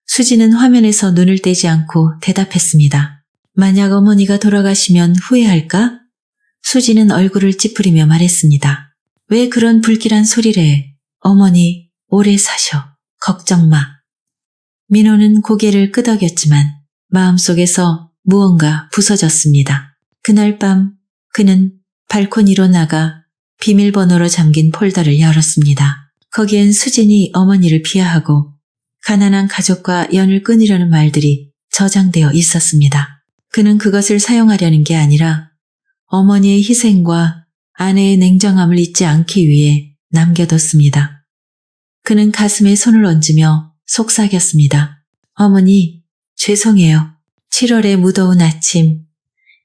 수지는 화면에서 눈을 떼지 않고 대답했습니다. 만약 어머니가 돌아가시면 후회할까? 수지는 얼굴을 찌푸리며 말했습니다. 왜 그런 불길한 소리래? 어머니, 오래 사셔. 걱정 마. 민호는 고개를 끄덕였지만 마음속에서 무언가 부서졌습니다. 그날 밤 그는 발코니로 나가 비밀번호로 잠긴 폴더를 열었습니다. 거기엔 수진이 어머니를 비하하고 가난한 가족과 연을 끊으려는 말들이 저장되어 있었습니다. 그는 그것을 사용하려는 게 아니라 어머니의 희생과 아내의 냉정함을 잊지 않기 위해 남겨뒀습니다. 그는 가슴에 손을 얹으며 속삭였습니다. 어머니, 죄송해요. 7월의 무더운 아침,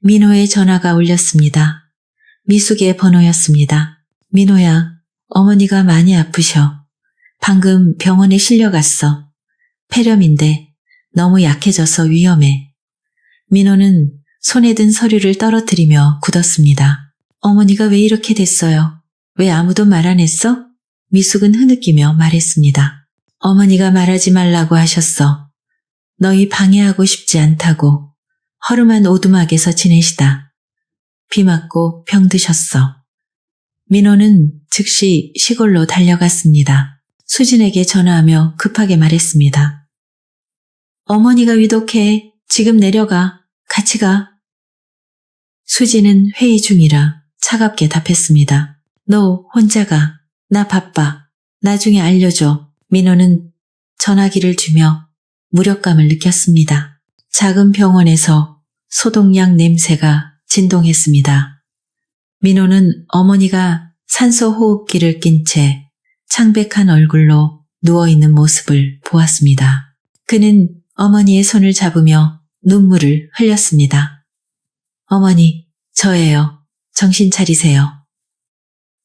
민호의 전화가 울렸습니다. 미숙의 번호였습니다. 민호야, 어머니가 많이 아프셔. 방금 병원에 실려갔어. 폐렴인데 너무 약해져서 위험해. 민호는 손에 든 서류를 떨어뜨리며 굳었습니다. 어머니가 왜 이렇게 됐어요? 왜 아무도 말 안 했어? 미숙은 흐느끼며 말했습니다. 어머니가 말하지 말라고 하셨어. 너희 방해하고 싶지 않다고. 허름한 오두막에서 지내시다. 비 맞고 병드셨어. 민호는 즉시 시골로 달려갔습니다. 수진에게 전화하며 급하게 말했습니다. 어머니가 위독해. 지금 내려가. 같이 가. 수진은 회의 중이라 차갑게 답했습니다. 너 혼자 가. 나 바빠. 나중에 알려줘. 민호는 전화기를 주며 무력감을 느꼈습니다. 작은 병원에서 소독약 냄새가 진동했습니다. 민호는 어머니가 산소 호흡기를 낀 채 창백한 얼굴로 누워있는 모습을 보았습니다. 그는 어머니의 손을 잡으며 눈물을 흘렸습니다. 어머니, 저예요. 정신 차리세요.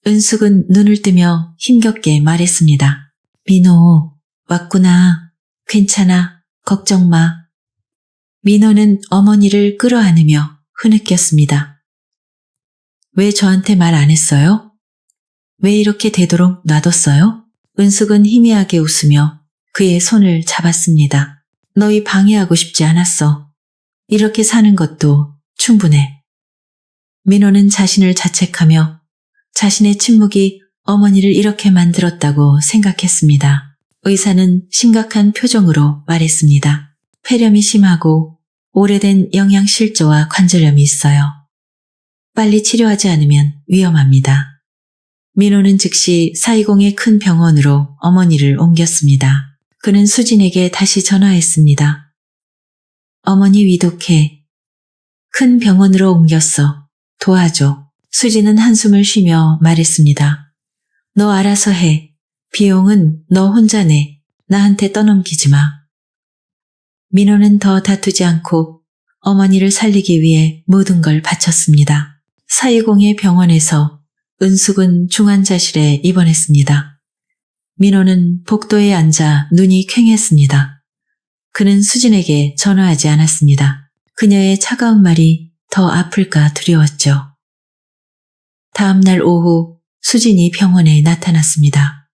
은숙은 눈을 뜨며 힘겹게 말했습니다. 민호, 왔구나. 괜찮아. 걱정 마. 민호는 어머니를 끌어안으며 흐느꼈습니다. 왜 저한테 말 안 했어요? 왜 이렇게 되도록 놔뒀어요? 은숙은 희미하게 웃으며 그의 손을 잡았습니다. 너희 방해하고 싶지 않았어. 이렇게 사는 것도 충분해. 민호는 자신을 자책하며 자신의 침묵이 어머니를 이렇게 만들었다고 생각했습니다. 의사는 심각한 표정으로 말했습니다. 폐렴이 심하고 오래된 영양실조와 관절염이 있어요. 빨리 치료하지 않으면 위험합니다. 민호는 즉시 420의 큰 병원으로 어머니를 옮겼습니다. 그는 수진에게 다시 전화했습니다. 어머니 위독해. 큰 병원으로 옮겼어. 도와줘. 수진은 한숨을 쉬며 말했습니다. 너 알아서 해. 비용은 너 혼자 내. 나한테 떠넘기지 마. 민호는 더 다투지 않고 어머니를 살리기 위해 모든 걸 바쳤습니다. 420의 병원에서 은숙은 중환자실에 입원했습니다. 민호는 복도에 앉아 눈이 퀭했습니다. 그는 수진에게 전화하지 않았습니다. 그녀의 차가운 말이 더 아플까 두려웠죠. 다음 날 오후 수진이 병원에 나타났습니다.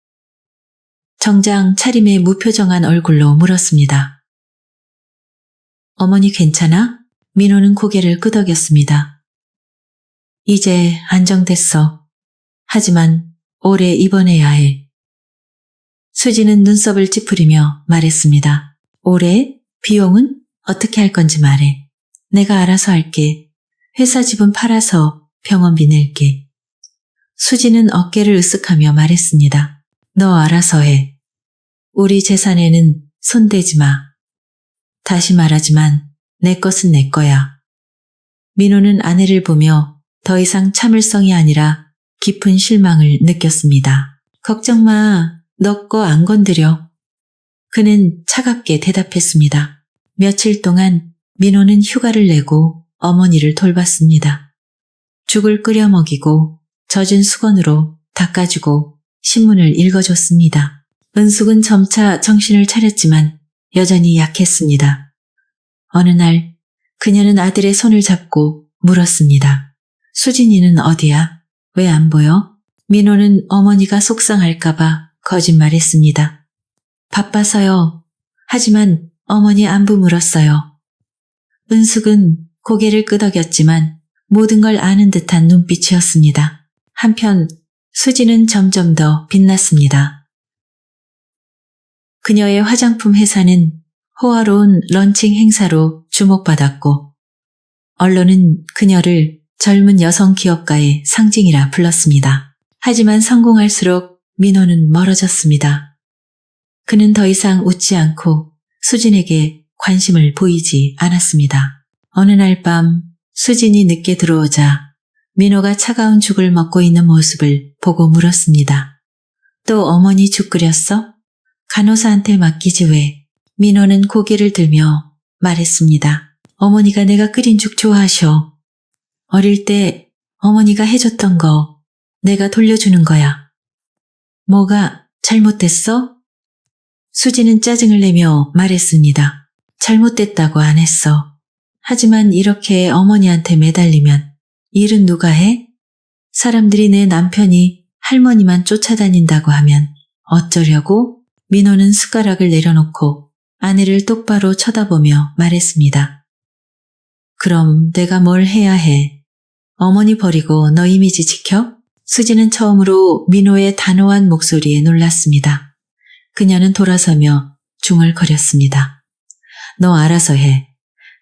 정장 차림의 무표정한 얼굴로 물었습니다. 어머니 괜찮아? 민호는 고개를 끄덕였습니다. 이제 안정됐어. 하지만 오래 입원해야 해. 수진은 눈썹을 찌푸리며 말했습니다. 올해? 비용은? 어떻게 할 건지 말해. 내가 알아서 할게. 회사 지분 팔아서 병원비 낼게. 수진은 어깨를 으쓱하며 말했습니다. 너 알아서 해. 우리 재산에는 손대지 마. 다시 말하지만 내 것은 내 거야. 민호는 아내를 보며 더 이상 참을성이 아니라 깊은 실망을 느꼈습니다. 걱정 마. 너 거 안 건드려. 그는 차갑게 대답했습니다. 며칠 동안 민호는 휴가를 내고 어머니를 돌봤습니다. 죽을 끓여 먹이고 젖은 수건으로 닦아주고 신문을 읽어줬습니다. 은숙은 점차 정신을 차렸지만 여전히 약했습니다. 어느 날 그녀는 아들의 손을 잡고 물었습니다. 수진이는 어디야? 왜 안 보여? 민호는 어머니가 속상할까봐 거짓말했습니다. 바빠서요. 하지만 어머니 안부 물었어요. 은숙은 고개를 끄덕였지만 모든 걸 아는 듯한 눈빛이었습니다. 한편 수진은 점점 더 빛났습니다. 그녀의 화장품 회사는 호화로운 런칭 행사로 주목받았고 언론은 그녀를 젊은 여성 기업가의 상징이라 불렀습니다. 하지만 성공할수록 민호는 멀어졌습니다. 그는 더 이상 웃지 않고 수진에게 관심을 보이지 않았습니다. 어느 날 밤 수진이 늦게 들어오자 민호가 차가운 죽을 먹고 있는 모습을 보고 물었습니다. 또 어머니 죽 끓였어? 간호사한테 맡기지 왜? 민호는 고개를 들며 말했습니다. 어머니가 내가 끓인 죽 좋아하셔. 어릴 때 어머니가 해줬던 거 내가 돌려주는 거야. 뭐가 잘못됐어? 수지는 짜증을 내며 말했습니다. 잘못됐다고 안 했어. 하지만 이렇게 어머니한테 매달리면 일은 누가 해? 사람들이 내 남편이 할머니만 쫓아다닌다고 하면 어쩌려고? 민호는 숟가락을 내려놓고 아내를 똑바로 쳐다보며 말했습니다. 그럼 내가 뭘 해야 해? 어머니 버리고 너 이미지 지켜? 수지는 처음으로 민호의 단호한 목소리에 놀랐습니다. 그녀는 돌아서며 중얼거렸습니다. 너 알아서 해.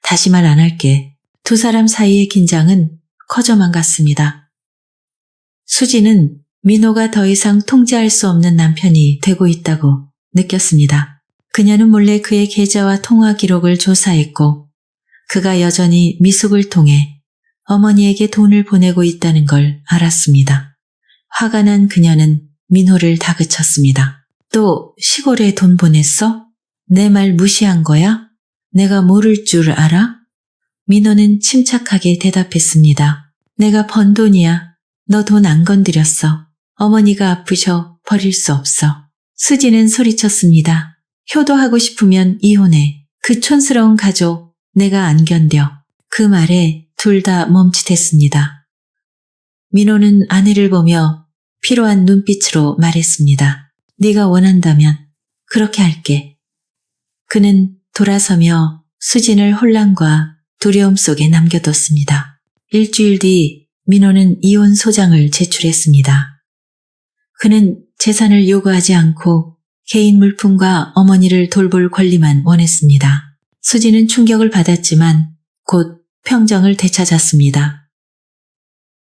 다시 말 안 할게. 두 사람 사이의 긴장은 커져만 갔습니다. 수지는 민호가 더 이상 통제할 수 없는 남편이 되고 있다고 느꼈습니다. 그녀는 몰래 그의 계좌와 통화 기록을 조사했고 그가 여전히 미숙을 통해 어머니에게 돈을 보내고 있다는 걸 알았습니다. 화가 난 그녀는 민호를 다그쳤습니다. 또 시골에 돈 보냈어? 내 말 무시한 거야? 내가 모를 줄 알아? 민호는 침착하게 대답했습니다. 내가 번 돈이야. 너 돈 안 건드렸어. 어머니가 아프셔 버릴 수 없어. 수지는 소리쳤습니다. 효도하고 싶으면 이혼해. 그 촌스러운 가족 내가 안 견뎌. 그 말에 둘 다 멈칫했습니다. 민호는 아내를 보며 피로한 눈빛으로 말했습니다. 네가 원한다면 그렇게 할게. 그는 돌아서며 수진을 혼란과 두려움 속에 남겨뒀습니다. 일주일 뒤 민호는 이혼 소장을 제출했습니다. 그는 재산을 요구하지 않고 개인 물품과 어머니를 돌볼 권리만 원했습니다. 수진은 충격을 받았지만 곧 평정을 되찾았습니다.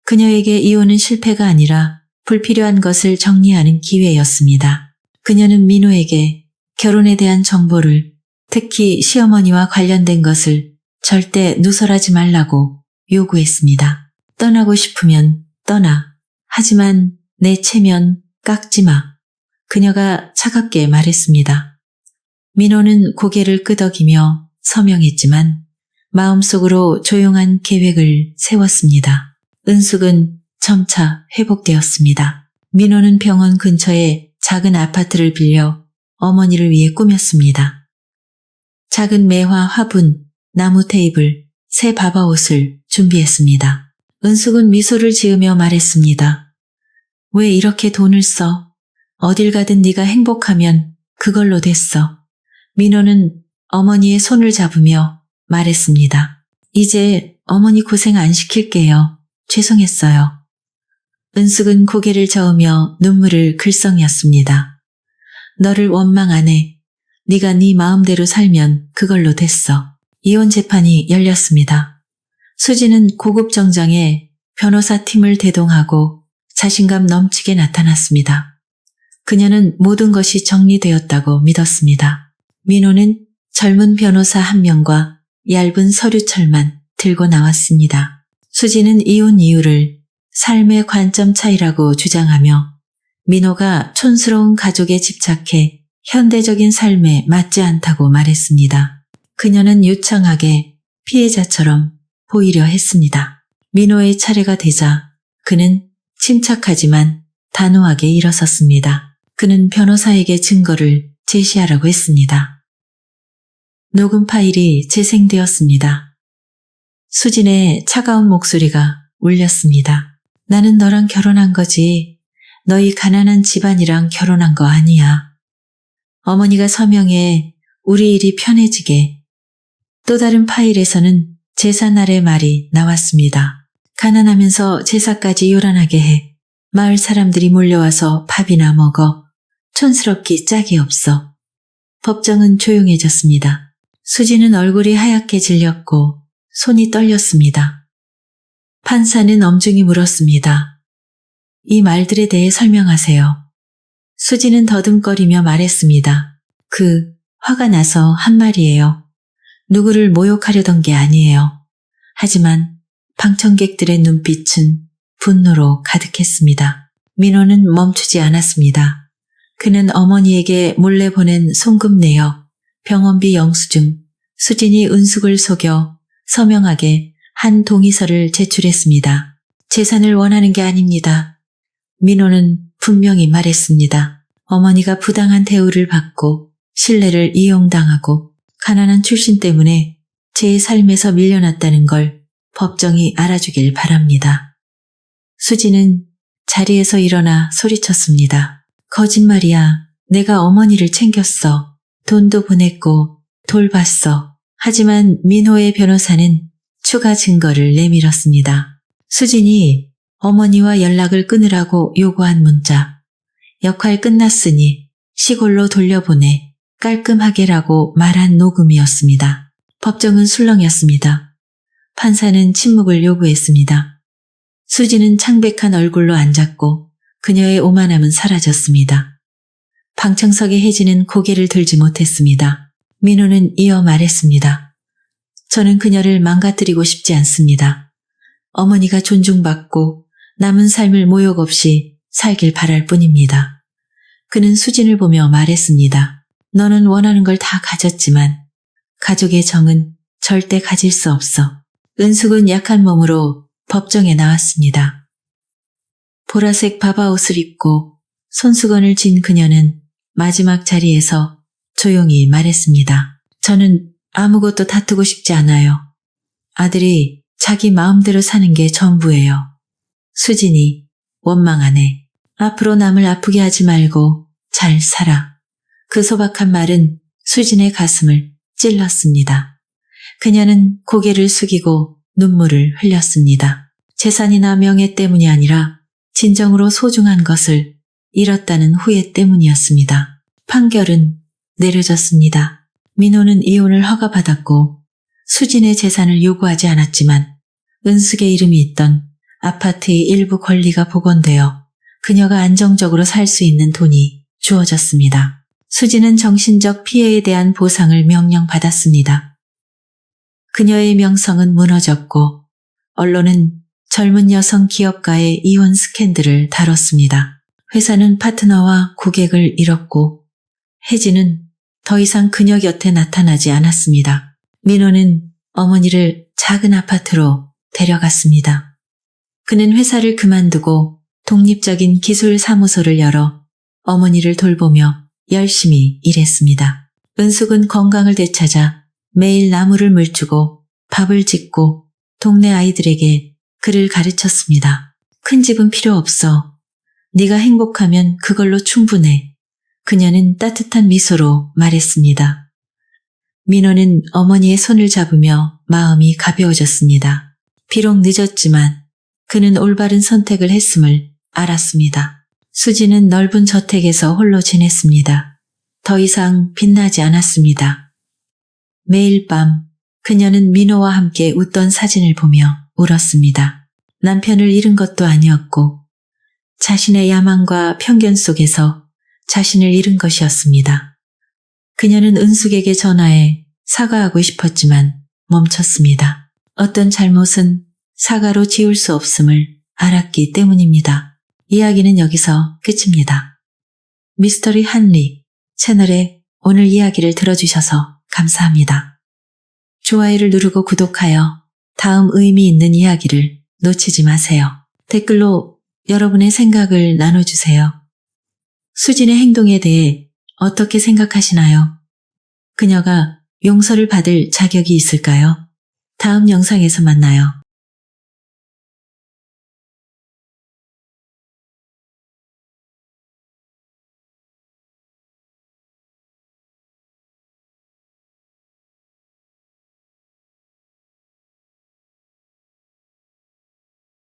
그녀에게 이혼은 실패가 아니라 불필요한 것을 정리하는 기회였습니다. 그녀는 민호에게 결혼에 대한 정보를, 특히 시어머니와 관련된 것을 절대 누설하지 말라고 요구했습니다. 떠나고 싶으면 떠나. 하지만 내 체면 깎지 마. 그녀가 차갑게 말했습니다. 민호는 고개를 끄덕이며 서명했지만 마음속으로 조용한 계획을 세웠습니다. 은숙은 점차 회복되었습니다. 민호는 병원 근처에 작은 아파트를 빌려 어머니를 위해 꾸몄습니다. 작은 매화 화분, 나무 테이블, 새 바바옷을 준비했습니다. 은숙은 미소를 지으며 말했습니다. 왜 이렇게 돈을 써? 어딜 가든 네가 행복하면 그걸로 됐어. 민호는 어머니의 손을 잡으며 말했습니다. 이제 어머니 고생 안 시킬게요. 죄송했어요. 은숙은 고개를 저으며 눈물을 글썽였습니다. 너를 원망 안 해. 네가 네 마음대로 살면 그걸로 됐어. 이혼 재판이 열렸습니다. 수지는 고급 정장에 변호사 팀을 대동하고 자신감 넘치게 나타났습니다. 그녀는 모든 것이 정리되었다고 믿었습니다. 민호는 젊은 변호사 한 명과 얇은 서류철만 들고 나왔습니다. 수지는 이혼 이유를 삶의 관점 차이라고 주장하며 민호가 촌스러운 가족에 집착해 현대적인 삶에 맞지 않다고 말했습니다. 그녀는 유창하게 피해자처럼 보이려 했습니다. 민호의 차례가 되자 그는 침착하지만 단호하게 일어섰습니다. 그는 변호사에게 증거를 제시하라고 했습니다. 녹음 파일이 재생되었습니다. 수진의 차가운 목소리가 울렸습니다. 나는 너랑 결혼한 거지. 너희 가난한 집안이랑 결혼한 거 아니야. 어머니가 서명해 우리 일이 편해지게. 또 다른 파일에서는 제사 날의 말이 나왔습니다. 가난하면서 제사까지 요란하게 해. 마을 사람들이 몰려와서 밥이나 먹어. 촌스럽기 짝이 없어. 법정은 조용해졌습니다. 수지는 얼굴이 하얗게 질렸고 손이 떨렸습니다. 판사는 엄중히 물었습니다. 이 말들에 대해 설명하세요. 수지는 더듬거리며 말했습니다. 화가 나서 한 말이에요. 누구를 모욕하려던 게 아니에요. 하지만 방청객들의 눈빛은 분노로 가득했습니다. 민호는 멈추지 않았습니다. 그는 어머니에게 몰래 보낸 송금 내역, 병원비 영수증, 수진이 은숙을 속여 서명하게 한 동의서를 제출했습니다. 재산을 원하는 게 아닙니다. 민호는 분명히 말했습니다. 어머니가 부당한 대우를 받고 신뢰를 이용당하고 가난한 출신 때문에 제 삶에서 밀려났다는 걸 법정이 알아주길 바랍니다. 수지는 자리에서 일어나 소리쳤습니다. 거짓말이야. 내가 어머니를 챙겼어. 돈도 보냈고 돌봤어. 하지만 민호의 변호사는 추가 증거를 내밀었습니다. 수진이 어머니와 연락을 끊으라고 요구한 문자. 역할 끝났으니 시골로 돌려보내. 깔끔하게라고 말한 녹음이었습니다. 법정은 술렁였습니다. 판사는 침묵을 요구했습니다. 수지는 창백한 얼굴로 앉았고 그녀의 오만함은 사라졌습니다. 방청석의 혜진은 고개를 들지 못했습니다. 민호는 이어 말했습니다. 저는 그녀를 망가뜨리고 싶지 않습니다. 어머니가 존중받고 남은 삶을 모욕 없이 살길 바랄 뿐입니다. 그는 수진을 보며 말했습니다. 너는 원하는 걸 다 가졌지만 가족의 정은 절대 가질 수 없어. 은숙은 약한 몸으로 법정에 나왔습니다. 보라색 바바옷을 입고 손수건을 쥔 그녀는 마지막 자리에서 조용히 말했습니다. 저는 아무것도 다투고 싶지 않아요. 아들이 자기 마음대로 사는 게 전부예요. 수진이 원망하네. 앞으로 남을 아프게 하지 말고 잘 살아. 그 소박한 말은 수진의 가슴을 찔렀습니다. 그녀는 고개를 숙이고 눈물을 흘렸습니다. 재산이나 명예 때문이 아니라 진정으로 소중한 것을 잃었다는 후회 때문이었습니다. 판결은 내려졌습니다. 민호는 이혼을 허가받았고 수진의 재산을 요구하지 않았지만 은숙의 이름이 있던 아파트의 일부 권리가 복원되어 그녀가 안정적으로 살 수 있는 돈이 주어졌습니다. 수진은 정신적 피해에 대한 보상을 명령받았습니다. 그녀의 명성은 무너졌고 언론은 젊은 여성 기업가의 이혼 스캔들을 다뤘습니다. 회사는 파트너와 고객을 잃었고 혜진은 더 이상 그녀 곁에 나타나지 않았습니다. 민호는 어머니를 작은 아파트로 데려갔습니다. 그는 회사를 그만두고 독립적인 기술 사무소를 열어 어머니를 돌보며 열심히 일했습니다. 은숙은 건강을 되찾아 매일 나무를 물주고 밥을 짓고 동네 아이들에게 글을 가르쳤습니다. 큰 집은 필요 없어. 네가 행복하면 그걸로 충분해. 그녀는 따뜻한 미소로 말했습니다. 민호는 어머니의 손을 잡으며 마음이 가벼워졌습니다. 비록 늦었지만 그는 올바른 선택을 했음을 알았습니다. 수지는 넓은 저택에서 홀로 지냈습니다. 더 이상 빛나지 않았습니다. 매일 밤 그녀는 민호와 함께 웃던 사진을 보며 울었습니다. 남편을 잃은 것도 아니었고 자신의 야망과 편견 속에서 자신을 잃은 것이었습니다. 그녀는 은숙에게 전화해 사과하고 싶었지만 멈췄습니다. 어떤 잘못은 사과로 지울 수 없음을 알았기 때문입니다. 이야기는 여기서 끝입니다. 미스터리 한리 채널에 오늘 이야기를 들어주셔서 감사합니다. 좋아요를 누르고 구독하여 다음 의미 있는 이야기를 놓치지 마세요. 댓글로 여러분의 생각을 나눠주세요. 수진의 행동에 대해 어떻게 생각하시나요? 그녀가 용서를 받을 자격이 있을까요? 다음 영상에서 만나요.